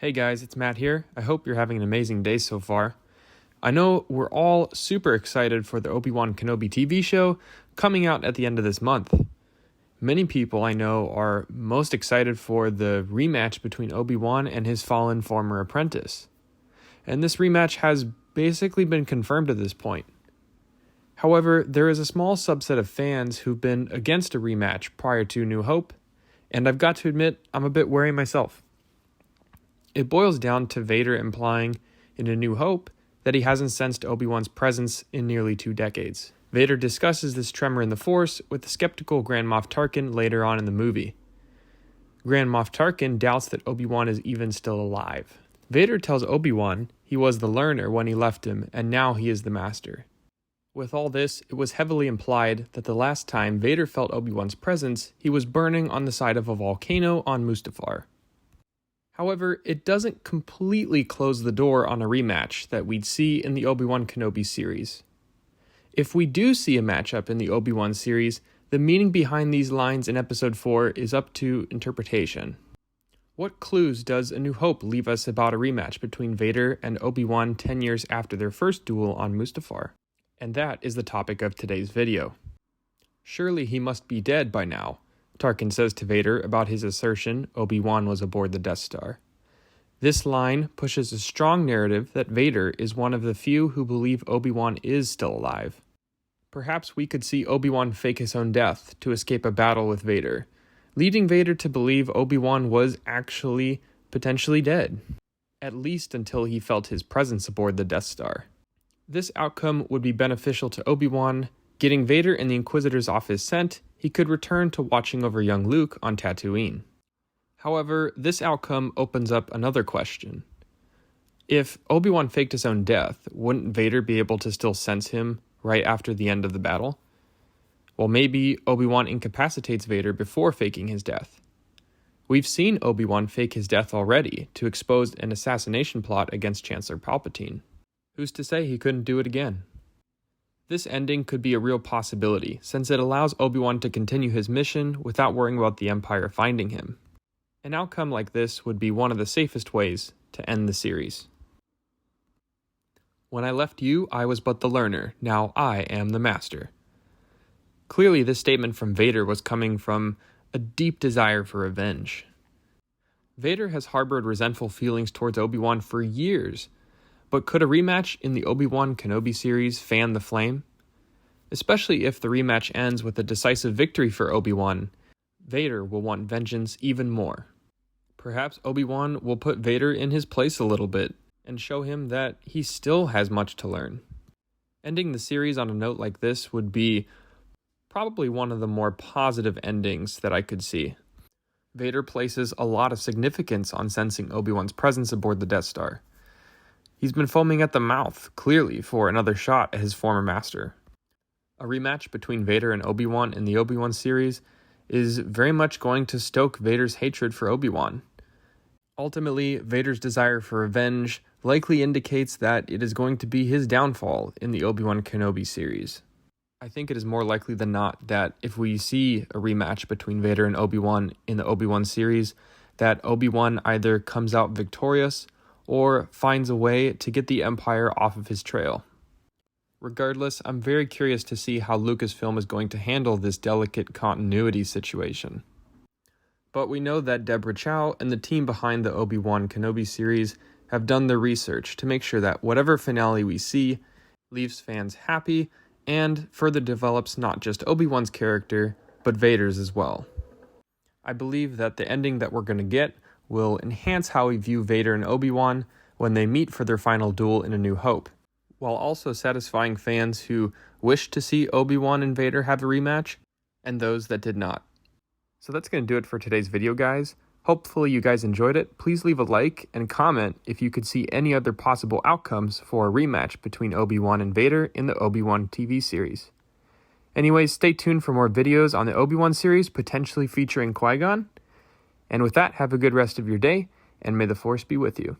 Hey guys, it's Matt here. I hope you're having an amazing day so far. I know we're all super excited for the Obi-Wan Kenobi TV show coming out at the end of this month. Many people I know are most excited for the rematch between Obi-Wan and his fallen former apprentice. And this rematch has basically been confirmed at this point. However, there is a small subset of fans who've been against a rematch prior to New Hope, and I've got to admit, I'm a bit wary myself. It boils down to Vader implying in A New Hope that he hasn't sensed Obi-Wan's presence in nearly 2 decades. Vader discusses this tremor in the Force with the skeptical Grand Moff Tarkin later on in the movie. Grand Moff Tarkin doubts that Obi-Wan is even still alive. Vader tells Obi-Wan he was the learner when he left him, and now he is the master. With all this, it was heavily implied that the last time Vader felt Obi-Wan's presence, he was burning on the side of a volcano on Mustafar. However, it doesn't completely close the door on a rematch that we'd see in the Obi-Wan Kenobi series. If we do see a matchup in the Obi-Wan series, the meaning behind these lines in Episode 4 is up to interpretation. What clues does A New Hope leave us about a rematch between Vader and Obi-Wan 10 years after their first duel on Mustafar? And that is the topic of today's video. Surely he must be dead by now, Tarkin says to Vader about his assertion Obi-Wan was aboard the Death Star. This line pushes a strong narrative that Vader is one of the few who believe Obi-Wan is still alive. Perhaps we could see Obi-Wan fake his own death to escape a battle with Vader, leading Vader to believe Obi-Wan was actually potentially dead, at least until he felt his presence aboard the Death Star. This outcome would be beneficial to Obi-Wan. Getting Vader and the Inquisitors off his scent, he could return to watching over young Luke on Tatooine. However, this outcome opens up another question. If Obi-Wan faked his own death, wouldn't Vader be able to still sense him right after the end of the battle? Well, maybe Obi-Wan incapacitates Vader before faking his death. We've seen Obi-Wan fake his death already to expose an assassination plot against Chancellor Palpatine. Who's to say he couldn't do it again? This ending could be a real possibility, since it allows Obi-Wan to continue his mission without worrying about the Empire finding him. An outcome like this would be one of the safest ways to end the series. When I left you, I was but the learner. Now I am the master. Clearly, this statement from Vader was coming from a deep desire for revenge. Vader has harbored resentful feelings towards Obi-Wan for years, but could a rematch in the Obi-Wan Kenobi series fan the flame? Especially if the rematch ends with a decisive victory for Obi-Wan, Vader will want vengeance even more. Perhaps Obi-Wan will put Vader in his place a little bit and show him that he still has much to learn. Ending the series on a note like this would be probably one of the more positive endings that I could see. Vader places a lot of significance on sensing Obi-Wan's presence aboard the Death Star. He's been foaming at the mouth, clearly, for another shot at his former master. A rematch between Vader and Obi-Wan in the Obi-Wan series is very much going to stoke Vader's hatred for Obi-Wan. Ultimately, Vader's desire for revenge likely indicates that it is going to be his downfall in the Obi-Wan Kenobi series. I think it is more likely than not that if we see a rematch between Vader and Obi-Wan in the Obi-Wan series, that Obi-Wan either comes out victorious or finds a way to get the Empire off of his trail. Regardless, I'm very curious to see how Lucasfilm is going to handle this delicate continuity situation. But we know that Deborah Chow and the team behind the Obi-Wan Kenobi series have done their research to make sure that whatever finale we see leaves fans happy and further develops not just Obi-Wan's character, but Vader's as well. I believe that the ending that we're going to get will enhance how we view Vader and Obi-Wan when they meet for their final duel in A New Hope, while also satisfying fans who wish to see Obi-Wan and Vader have a rematch, and those that did not. So that's going to do it for today's video, guys. Hopefully you guys enjoyed it. Please leave a like and comment if you could see any other possible outcomes for a rematch between Obi-Wan and Vader in the Obi-Wan TV series. Anyways, stay tuned for more videos on the Obi-Wan series, potentially featuring Qui-Gon. And with that, have a good rest of your day, and may the Force be with you.